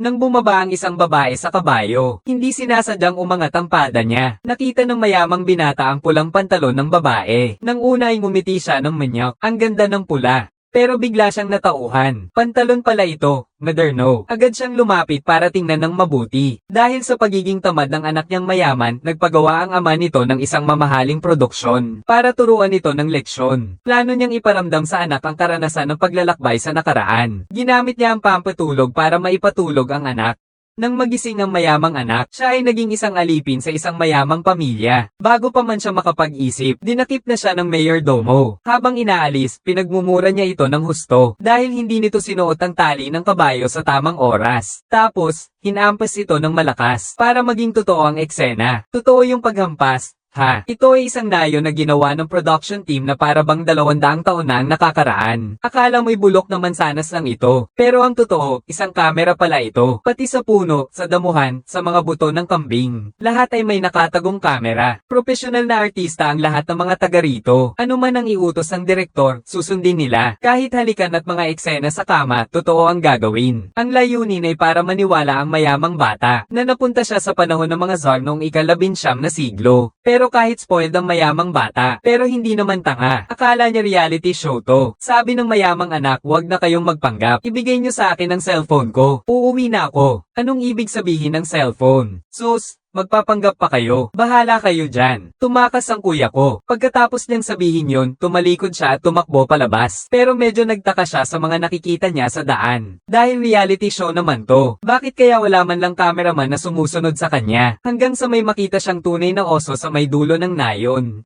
Nang bumaba ang isang babae sa kabayo, hindi sinasadyang umangat ang pada niya. Nakita ng mayamang binata ang pulang pantalon ng babae. Nang una ay ngumiti siya ng manyak, ang ganda ng pula. Pero bigla siyang natauhan. Pantalon pala ito, moderno. Agad siyang lumapit para tingnan ng mabuti. Dahil sa pagiging tamad ng anak niyang mayaman, nagpagawa ang ama nito ng isang mamahaling produksyon para turuan ito ng leksyon. Plano niyang iparamdam sa anak ang karanasan ng paglalakbay sa nakaraan. Ginamit niya ang pampatulog para maipatulog ang anak. Nang magising ang mayamang anak, siya ay naging isang alipin sa isang mayamang pamilya. Bago pa man siya makapag-isip, dinakip na siya ng mayordomo. Habang inaalis, pinagmumura niya ito ng husto dahil hindi nito sinuot ang tali ng kabayo sa tamang oras. Tapos, hinampas ito ng malakas para maging totoo ang eksena. Totoo yung paghampas. Ito ay isang dayo na ginawa ng production team na para bang 200 taon na ang nakakaraan. Akala mo'y bulok na mansanas lang ito. Pero ang totoo, isang kamera pala ito. Pati sa puno, sa damuhan, sa mga buto ng kambing. Lahat ay may nakatagong kamera. Profesional na artista ang lahat ng mga taga rito. Ano man ang iutos ng direktor, susundin nila. Kahit halikan at mga eksena sa kama, totoo ang gagawin. Ang layunin ay para maniwala ang mayamang bata na napunta siya sa panahon ng mga czar noong ika-19 na siglo. Pero kahit spoiled ang mayamang bata, pero hindi naman tanga. Akala niya reality show to. Sabi ng mayamang anak, huwag na kayong magpanggap. Ibigay niyo sa akin ang cellphone ko. Uuwi na ako. Anong ibig sabihin ng cellphone? Sus, magpapanggap pa kayo. Bahala kayo dyan. Tumakas ang kuya ko. Pagkatapos niyang sabihin yon, tumalikod siya at tumakbo palabas. Pero medyo nagtaka siya sa mga nakikita niya sa daan. Dahil reality show naman to. Bakit kaya wala man lang cameraman na sumusunod sa kanya? Hanggang sa may makita siyang tunay na oso sa may dulo ng nayon.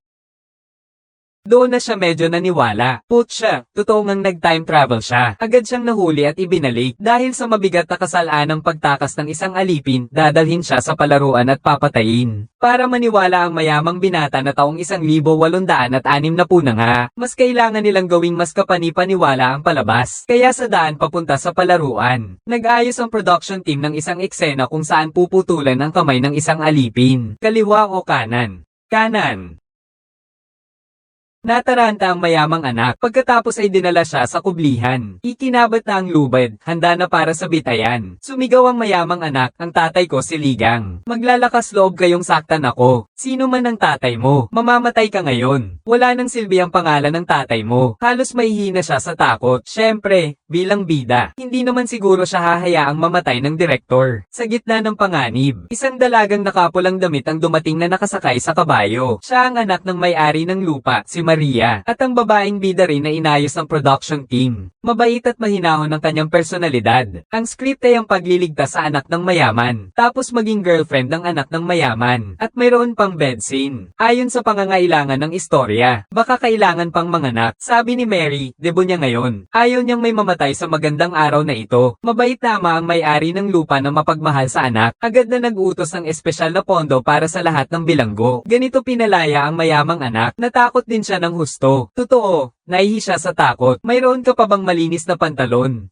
Doon na siya medyo naniwala. Putya, totoo ngang nag-time travel siya. Agad siyang nahuli at ibinalik dahil sa mabigat na kasalanang pagtakas ng isang alipin, dadalhin siya sa palaruan at papatayin. Para maniwala ang mayamang binata na taong 1,806 na nga, mas kailangan nilang gawing mas kapani-paniwala ang palabas. Kaya sa daan papunta sa palaruan, nag-ayos ang production team ng isang eksena kung saan puputulan ang kamay ng isang alipin. Kaliwa o kanan? Kanan. Nataranta ang mayamang anak, pagkatapos ay dinala siya sa kublihan. Ikinabat na ang lubad, handa na para sa bitayan. Sumigaw ang mayamang anak, ang tatay ko si Ligang. Maglalakas loob kayong saktan ako. Sino man ang tatay mo, mamamatay ka ngayon. Wala nang silbi ang pangalan ng tatay mo. Halos mahihina siya sa takot. Syempre, bilang bida, hindi naman siguro siya hahayaang mamatay ng direktor. Sa gitna ng panganib, isang dalagang nakapulang damit ang dumating na nakasakay sa kabayo. Siya ang anak ng may-ari ng lupa, si Maria, at ang babaeng bida rin na inayos ng production team. Mabait at mahinahon ang kanyang personalidad. Ang script ay ang pagliligtas sa anak ng mayaman, tapos maging girlfriend ng anak ng mayaman, at mayroon pang bed scene. Ayon sa pangangailangan ng istorya, baka kailangan pang manganak. Sabi ni Mary, debo niya ngayon. Ayaw niyang may mamatay sa magandang araw na ito. Mabait na ama ang may-ari ng lupa na mapagmahal sa anak. Agad na nag-utos ng espesyal na pondo para sa lahat ng bilanggo. Ganito pinalaya ang mayamang anak. Natakot din siya ng husto. Totoo, naihi siya sa takot. Mayroon ka pa bang malinis na pantalon?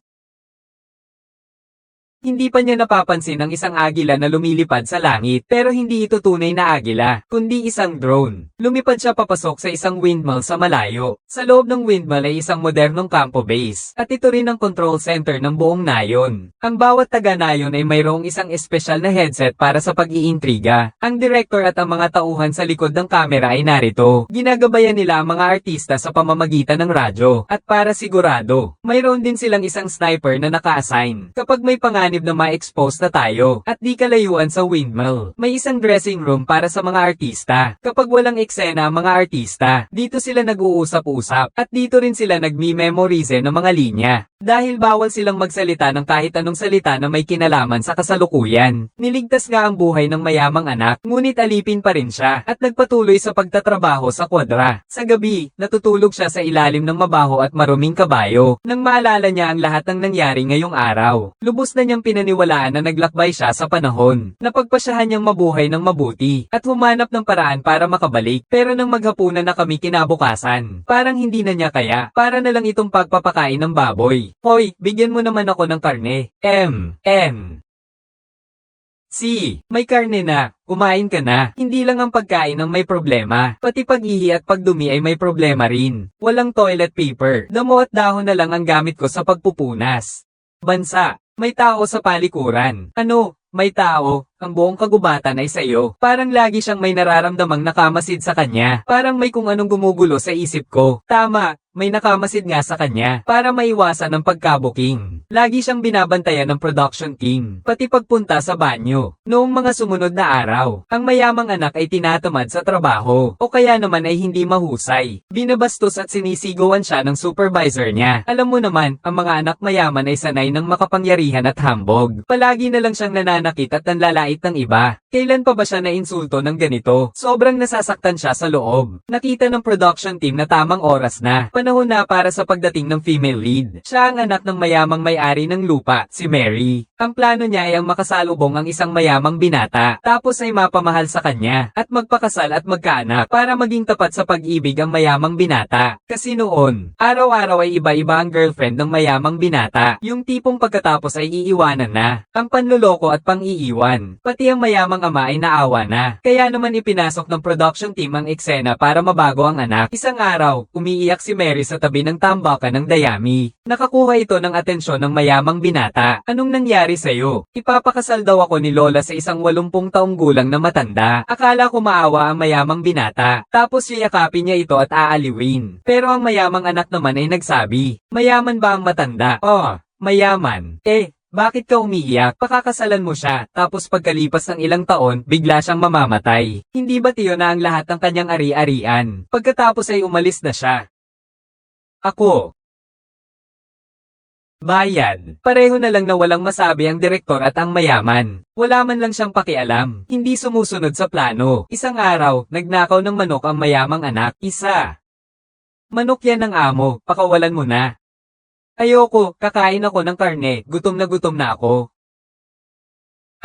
Hindi pa niya napapansin ang isang agila na lumilipad sa langit, pero hindi ito tunay na agila, kundi isang drone. Lumipad siya papasok sa isang windmill sa malayo. Sa loob ng windmill ay isang modernong campo base, at ito rin ang control center ng buong nayon. Ang bawat taga-nayon ay mayroong isang espesyal na headset para sa pag-iintriga. Ang director at ang mga tauhan sa likod ng kamera ay narito. Ginagabayan nila ang mga artista sa pamamagitan ng radyo, at para sigurado, mayroon din silang isang sniper na naka-assign. Kapag may panganib na ma-expose na tayo, at di kalayuan sa windmill, may isang dressing room para sa mga artista. Kapag walang eksena ang mga artista, dito sila nag-uusap-usap, at dito rin sila nagmi-memorize ng mga linya. Dahil bawal silang magsalita ng kahit anong salita na may kinalaman sa kasalukuyan. Niligtas nga ang buhay ng mayamang anak, ngunit alipin pa rin siya, at nagpatuloy sa pagtatrabaho sa kwadra. Sa gabi, natutulog siya sa ilalim ng mabaho at maruming kabayo, nang maalala niya ang lahat ng nangyari ngayong araw. Lubos na niyang pinaniwalaan na naglakbay siya sa panahon. Napagpasyahan niyang mabuhay ng mabuti, at humanap ng paraan para makabalik. Pero nang maghapunan na kami kinabukasan, parang hindi na niya kaya, para na lang itong pagpapakain ng baboy. Hoy, bigyan mo naman ako ng karne. May karne na. Kumain ka na. Hindi lang ang pagkain ang may problema. Pati pag-ihi at pagdumi ay may problema rin. Walang toilet paper. Damo at dahon na lang ang gamit ko sa pagpupunas. Bansa. May tao sa palikuran. Ano? May tao, ang buong kagubatan ay sa'yo. Parang lagi siyang may nararamdamang nakamasid sa kanya. Parang may kung anong gumugulo sa isip ko. Tama, may nakamasid nga sa kanya. Para maiwasan ang pagkabuking. Lagi siyang binabantayan ng production team. Pati pagpunta sa banyo. Noong mga sumunod na araw, ang mayamang anak ay tinatamad sa trabaho. O kaya naman ay hindi mahusay. Binabastos at sinisigawan siya ng supervisor niya. Alam mo naman, ang mga anak mayaman ay sanay ng makapangyarihan at hambog. Palagi na lang siyang nananakit at nanlalait ng iba. Kailan pa ba siya nainsulto ng ganito? Sobrang nasasaktan siya sa loob. Nakita ng production team na tamang oras na. Panahon na para sa pagdating ng female lead. Siya ang anak ng mayamang may-ari ng lupa, si Mary. Ang plano niya ay ang makasalubong ang isang mayamang binata. Tapos ay mapamahal sa kanya. At magpakasal at magkaanak. Para maging tapat sa pag-ibig ang mayamang binata. Kasi noon, araw-araw ay iba-iba ang girlfriend ng mayamang binata. Yung tipong pagkatapos ay iiwanan na. Ang panloloko at pang-iiwan. Pati ang mayamang ama ay naawa na. Kaya naman ipinasok ng production team ang eksena para mabago ang anak. Isang araw, umiiyak si Mary sa tabi ng tambakan ng dayami. Nakakuha ito ng atensyon ng mayamang binata. Anong nangyari sa'yo? Ipapakasal daw ako ni Lola sa isang 80 taong gulang na matanda. Akala ko maawa ang mayamang binata. Tapos yayakapin niya ito at aaliwin. Pero ang mayamang anak naman ay nagsabi, mayaman ba ang matanda? Oh, mayaman. Bakit ka umiiyak? Pakakasalan mo siya, tapos pagkalipas ng ilang taon, bigla siyang mamamatay. Hindi ba tiyo na ang lahat ng kanyang ari-arian? Pagkatapos ay umalis na siya. Ako. Bayad. Pareho na lang na walang masabi ang direktor at ang mayaman. Wala man lang siyang pakialam. Hindi sumusunod sa plano. Isang araw, nagnakaw ng manok ang mayamang anak. Isa. Manok yan ng amo, pakawalan mo na. Ayoko, kakain ako ng karne, gutom na ako.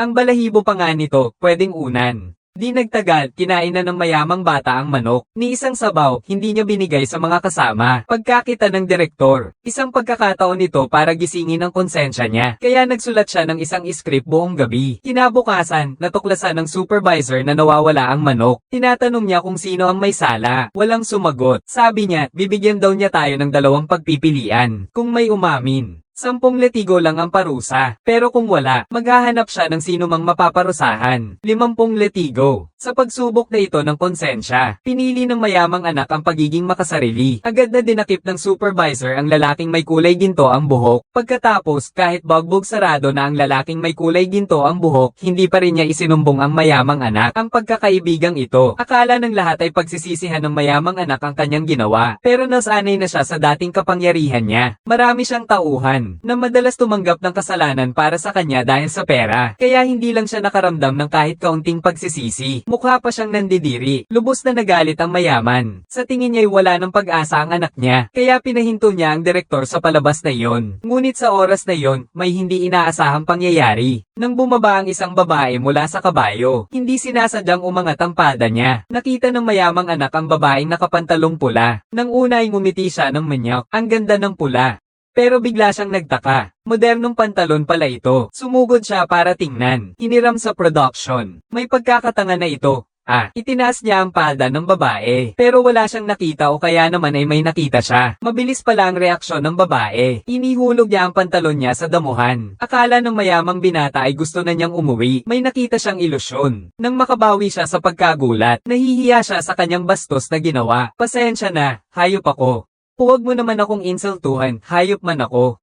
Ang balahibo pa nga nito, pwedeng unan. Di nagtagal, kinain na ng mayamang bata ang manok. Ni isang sabaw, hindi niya binigay sa mga kasama. Pagkakita ng direktor, isang pagkakataon nito para gisingin ang konsensya niya. Kaya nagsulat siya ng isang script buong gabi. Kinabukasan, natuklasan ng supervisor na nawawala ang manok. Tinatanong niya kung sino ang may sala. Walang sumagot. Sabi niya, bibigyan daw niya tayo ng 2 pagpipilian. Kung may umamin, 10 letigo lang ang parusa. Pero kung wala, maghahanap siya ng sino mang mapaparusahan. 50 letigo. Sa pagsubok na ito ng konsensya, pinili ng mayamang anak ang pagiging makasarili. Agad na dinakip ng supervisor ang lalaking may kulay ginto ang buhok. Pagkatapos, kahit bagbog sarado na ang lalaking may kulay ginto ang buhok, hindi pa rin niya isinumbong ang mayamang anak. Ang pagkakaibigang ito, akala ng lahat ay pagsisisihan ng mayamang anak ang kanyang ginawa. Pero nasanay na siya sa dating kapangyarihan niya. Marami siyang tauhan na madalas tumanggap ng kasalanan para sa kanya dahil sa pera. Kaya hindi lang siya nakaramdam ng kahit kaunting pagsisisi. Mukha pa siyang nandidiri. Lubos na nagalit ang mayaman. Sa tingin niya'y wala ng pag-asa ang anak niya. Kaya pinahinto niya ang direktor sa palabas na iyon. Ngunit sa oras na iyon, may hindi inaasahang pangyayari. Nang bumaba ang isang babae mula sa kabayo, hindi sinasadyang umangat ang pada niya. Nakita ng mayamang anak ang babaeng nakapantalong pula. Nang una ay ngumiti siya ng manyak. Ang ganda ng pula. Pero bigla siyang nagtaka. Modernong pantalon pala ito. Sumugod siya para tingnan. Hiniram sa production. May pagkakatanga na ito. Itinaas niya ang palda ng babae. Pero wala siyang nakita o kaya naman ay may nakita siya. Mabilis pala ang reaksyon ng babae. Inihulog niya ang pantalon niya sa damuhan. Akala ng mayamang binata ay gusto na niyang umuwi. May nakita siyang ilusyon. Nang makabawi siya sa pagkagulat, nahihiya siya sa kanyang bastos na ginawa. Pasensya na, hayop ako. Huwag mo naman akong insultuhan, hayop man ako.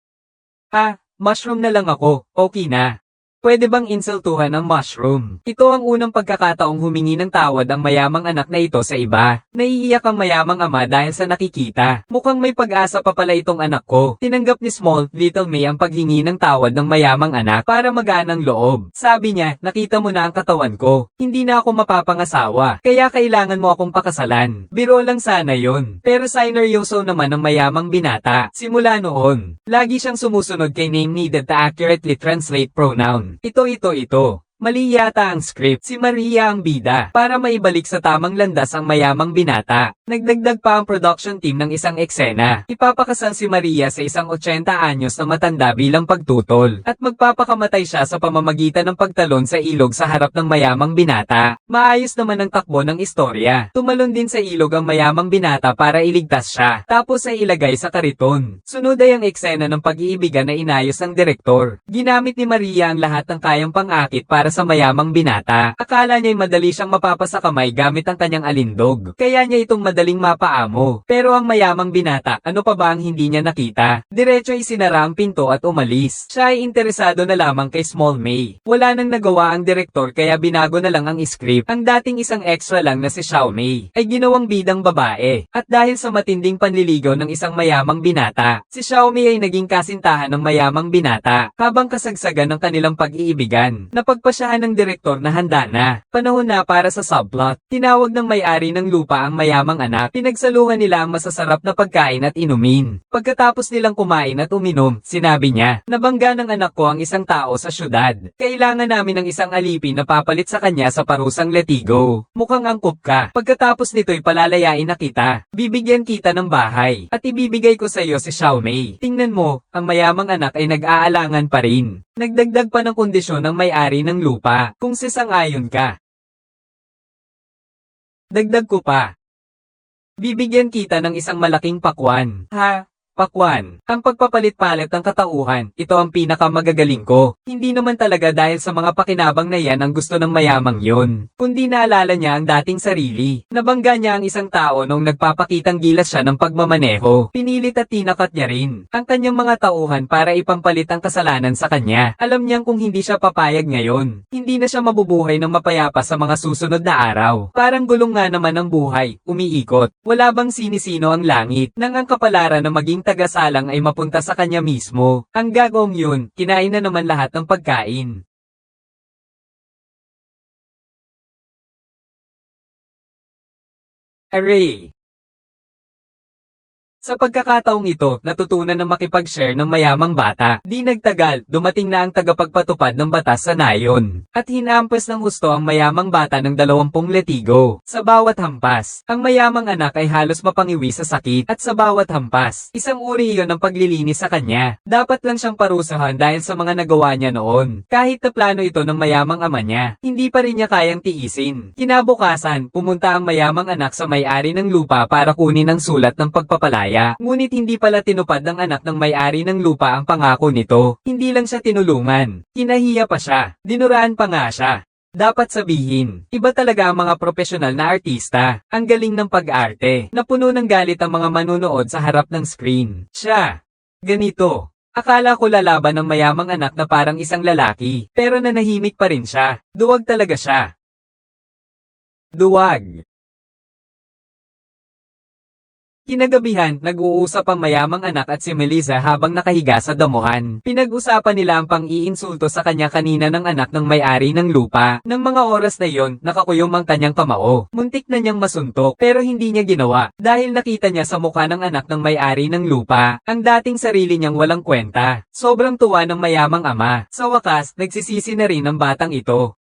Mushroom na lang ako, okay na. Pwede bang insultuhan ang mushroom? Ito ang unang pagkakataong humingi ng tawad ang mayamang anak na ito sa iba. Naiiyak ang mayamang ama dahil sa nakikita. Mukhang may pag-asa pa pala itong anak ko. Tinanggap ni Small Little May ang paghingi ng tawad ng mayamang anak para magaan ang loob. Sabi niya, nakita mo na ang katawan ko. Hindi na ako mapapangasawa. Kaya kailangan mo akong pakasalan. Biro lang sana yon. Pero sineryoso naman ang mayamang binata. Simula noon, lagi siyang sumusunod kay name needed to accurately translate pronoun. Ito. Mali yata ang script. Si Maria ang bida para maibalik sa tamang landas ang mayamang binata. Nagdagdag pa ang production team ng isang eksena. Ipapakasal si Maria sa isang 80 anyos na matanda bilang pagtutol, at magpapakamatay siya sa pamamagitan ng pagtalon sa ilog sa harap ng mayamang binata. Maayos naman ang takbo ng istorya. Tumalon din sa ilog ang mayamang binata para iligtas siya, tapos ay ilagay sa kariton. Sunod ay ang eksena ng pag-iibigan na inayos ng direktor. Ginamit ni Maria ang lahat ng kayang pang-akit para sa mayamang binata. Akala niya'y madali siyang mapapasa kamay gamit ang kanyang alindog, kaya niya itong madaling mapaamo. Pero ang mayamang binata, ano pa ba ang hindi niya nakita? Diretso ay sinara ang pinto at umalis. Siya ay interesado na lamang kay Small May. Wala nang nagawa ang direktor kaya binago na lang ang script. Ang dating isang extra lang na si Xiao Mei ay ginawang bidang babae. At dahil sa matinding panliligaw ng isang mayamang binata, si Xiao Mei ay naging kasintahan ng mayamang binata. Habang kasagsagan ng kanilang pag-iibigan, napagpasyahan ng direktor na handa na. Panahon na para sa subplot. Tinawag ng may-ari ng lupa ang mayamang anak. Pinagsaluhan nila ang masasarap na pagkain at inumin. Pagkatapos nilang kumain at uminom, sinabi niya, "Nabangga ng anak ko ang isang tao sa syudad. Kailangan namin ng isang alipin na papalit sa kanya sa parusang letigo. Mukhang angkop ka. Pagkatapos nito'y palalayain na kita. Bibigyan kita ng bahay. At ibibigay ko sa iyo si Xiao Mei. Tingnan mo, ang mayamang anak ay nag-aalangan pa rin." Nagdagdag pa ng kondisyon ng may-ari ng lupa, kung sisang-ayon ka. Dagdag ko pa. Bibigyan kita ng isang malaking pakwan. Ha? Pakwan. Ang pagpapalit-palit ng katauhan, ito ang pinakamagagaling ko. Hindi naman talaga dahil sa mga pakinabang na yan ang gusto ng mayamang yun. Kundi naalala niya ang dating sarili. Nabangga niya ang isang tao nung nagpapakitang gilas siya ng pagmamaneho. Pinilit at tinakat niya rin ang kanyang mga tauhan para ipampalit ang kasalanan sa kanya. Alam niyang kung hindi siya papayag ngayon, hindi na siya mabubuhay ng mapayapa sa mga susunod na araw. Parang gulong nga naman ang buhay, umiikot. Wala bang sinisino ang langit, nang ang kapalaran na maging tagasalang ay mapunta sa kanya mismo. Ang gagawin yun, kinain na naman lahat ng pagkain. Array. Sa pagkakataong ito, natutunan na makipag-share ng mayamang bata. Di nagtagal, dumating na ang tagapagpatupad ng batas sa nayon. At hinampas ng husto ang mayamang bata ng 20 letigo. Sa bawat hampas, ang mayamang anak ay halos mapangiwi sa sakit. At sa bawat hampas, isang uri iyon ng paglilinis sa kanya. Dapat lang siyang parusahan dahil sa mga nagawa niya noon. Kahit na plano ito ng mayamang ama niya, hindi pa rin niya kayang tiisin. Kinabukasan, pumunta ang mayamang anak sa may-ari ng lupa para kunin ang sulat ng pagpapalaya. Ngunit hindi pala tinupad ng anak ng may-ari ng lupa ang pangako nito. Hindi lang siya tinulungan, kinahiya pa siya, dinuraan pa nga siya. Dapat sabihin, iba talaga ang mga profesional na artista. Ang galing ng pag-arte, na puno ng galit ang mga manunood sa harap ng screen. Siya, ganito. Akala ko lalaban ng mayamang anak na parang isang lalaki, pero nanahimik pa rin siya. Duwag talaga siya. Duwag. Kinagabihan, nag-uusap ang mayamang anak at si Melissa habang nakahiga sa damuhan. Pinag-usapan nila ang pang-iinsulto sa kanya kanina ng anak ng may-ari ng lupa. Nang mga oras na yon, nakakuyom ang kanyang kamao. Muntik na niyang masuntok, pero hindi niya ginawa. Dahil nakita niya sa mukha ng anak ng may-ari ng lupa, ang dating sarili niyang walang kwenta. Sobrang tuwa ng mayamang ama. Sa wakas, nagsisisi na rin ang batang ito.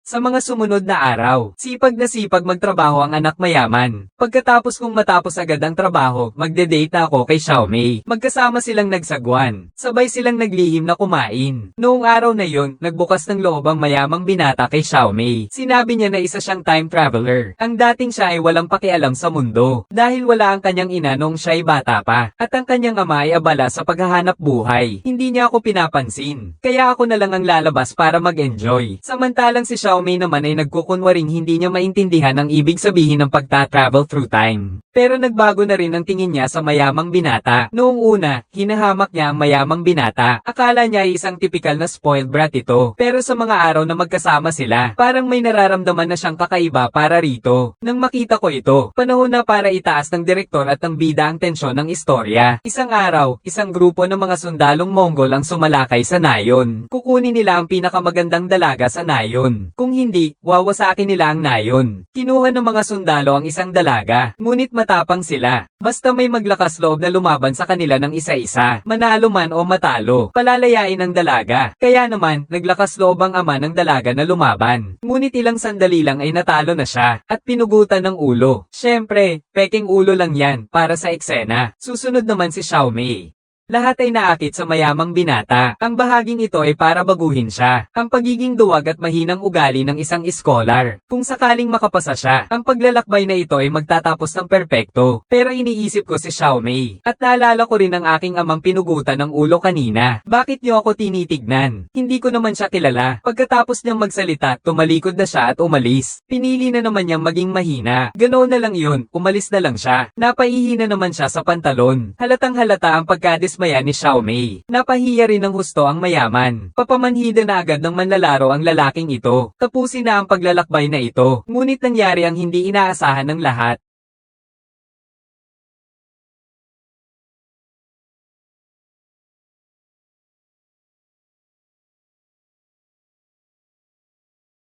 Sa mga sumunod na araw, sipag na sipag magtrabaho ang anak mayaman. Pagkatapos kong matapos agad ang trabaho, magde-date ako kay Xiao Mei. Magkasama silang nagsagwan. Sabay silang naglihim na kumain. Noong araw na yon, nagbukas ng loob ang mayamang binata kay Xiao Mei. Sinabi niya na isa siyang time traveler. Ang dating siya ay walang pakialam sa mundo. Dahil wala ang kanyang ina noong siya ay bata pa. At ang kanyang ama ay abala sa paghahanap buhay. Hindi niya ako pinapansin. Kaya ako na lang ang lalabas para mag-enjoy. Samantalang si Xiao Mei naman ay nagkukunwaring hindi niya maintindihan ang ibig sabihin ng pagta-travel through time. Pero nagbago na rin ang tingin niya sa mayamang binata. Noong una, hinahamak niya ang mayamang binata. Akala niya ay isang tipikal na spoiled brat ito. Pero sa mga araw na magkasama sila, parang may nararamdaman na siyang kakaiba para rito. Nang makita ko ito, panahon na para itaas ng direktor at ng bida ang tensyon ng istorya. Isang araw, isang grupo ng mga sundalong Mongol ang sumalakay sa nayon. Kukunin nila ang pinakamagandang dalaga sa nayon. Kung Kung hindi, wawasakin nila ang nayon. Kinuha ng mga sundalo ang isang dalaga, ngunit matapang sila. Basta may maglakas loob na lumaban sa kanila ng isa-isa, manalo man o matalo, palalayain ang dalaga. Kaya naman, naglakas loob ang ama ng dalaga na lumaban. Ngunit ilang sandali lang ay natalo na siya, at pinugutan ng ulo. Syempre, peking ulo lang yan, para sa eksena. Susunod naman si Xiaomei. Lahat ay naakit sa mayamang binata. Ang bahaging ito ay para baguhin siya. Ang pagiging duwag at mahinang ugali ng isang iskolar. Kung sakaling makapasa siya, ang paglalakbay na ito ay magtatapos ng perpekto. Pero iniisip ko si Xiaomei. At naalala ko rin ang aking amang pinugutan ng ulo kanina. Bakit niyo ako tinitignan? Hindi ko naman siya kilala. Pagkatapos niyang magsalita, tumalikod na siya at umalis. Pinili na naman niyang maging mahina. Ganoon na lang yun, umalis na lang siya. Napaihi na naman siya sa pantalon. Halatang halata ang pagkadismaya ni Xiaomei. Napahiya rin ng husto ang mayaman. Papamanhida na agad ng manlalaro ang lalaking ito. Tapusin na ang paglalakbay na ito. Ngunit nangyari ang hindi inaasahan ng lahat.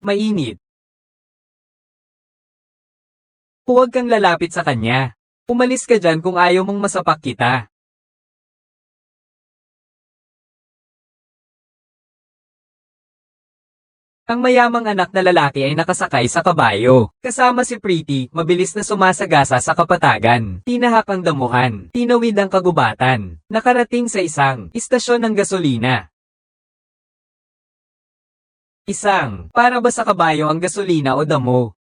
Mainit. Huwag kang lalapit sa kanya. Umalis ka dyan kung ayaw mong masapak kita. Ang mayamang anak na lalaki ay nakasakay sa kabayo. Kasama si Pretty, mabilis na sumasagasa sa kapatagan. Tinahak ang damuhan. Tinawid ang kagubatan. Nakarating sa isang istasyon ng gasolina. Para ba sa kabayo ang gasolina o damo?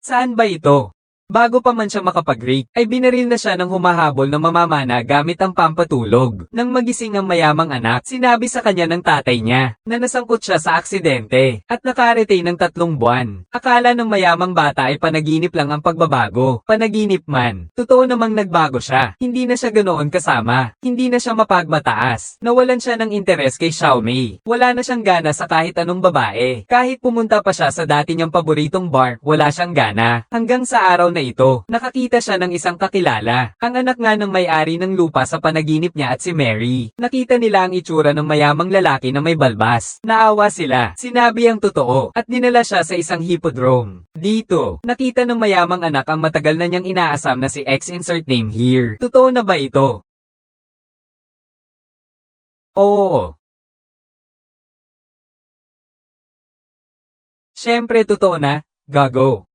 Saan ba ito? Bago pa man siya makapag-rake, ay binaril na siya ng humahabol ng mamamana gamit ang pampatulog. Nang magising ang mayamang anak, sinabi sa kanya ng tatay niya na nasangkot siya sa aksidente at nakaretain ng 3 buwan. Akala ng mayamang bata ay panaginip lang ang pagbabago. Panaginip man. Totoo namang nagbago siya. Hindi na siya ganoon kasama. Hindi na siya mapagmataas. Nawalan siya ng interes kay Xiaomei. Wala na siyang gana sa kahit anong babae. Kahit pumunta pa siya sa dati niyang paboritong bar, wala siyang gana. Hanggang sa araw na ito, nakakita siya ng isang kakilala. Ang anak nga ng may-ari ng lupa sa panaginip niya at si Mary. Nakita nila ang itsura ng mayamang lalaki na may balbas. Naawa sila. Sinabi ang totoo at dinala siya sa isang hippodrome. Dito, nakita ng mayamang anak ang matagal na niyang inaasam na si X insert name here. Totoo na ba ito? Oo. Siyempre totoo na, gago.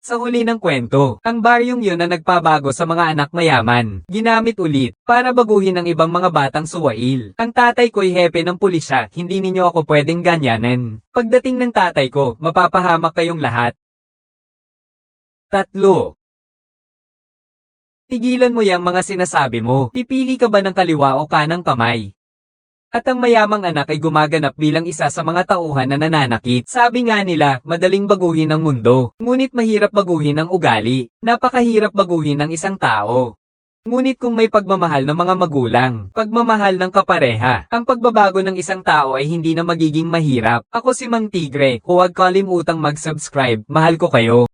Sa huli ng kwento, ang baryong yun na nagpabago sa mga anak mayaman, ginamit ulit, para baguhin ang ibang mga batang suwail. Ang tatay ko'y hepe ng pulisya, hindi ninyo ako pwedeng ganyanan. Pagdating ng tatay ko, mapapahamak kayong lahat. 3. Tigilan mo yang mga sinasabi mo, pipili ka ba ng kaliwa o kanang kamay? At ang mayamang anak ay gumaganap bilang isa sa mga tauhan na nananakit. Sabi nga nila, madaling baguhin ang mundo. Ngunit mahirap baguhin ang ugali. Napakahirap baguhin ang isang tao. Ngunit kung may pagmamahal ng mga magulang, pagmamahal ng kapareha, ang pagbabago ng isang tao ay hindi na magiging mahirap. Ako si Mang Tigre, huwag kalimutang mag-subscribe. Mahal ko kayo.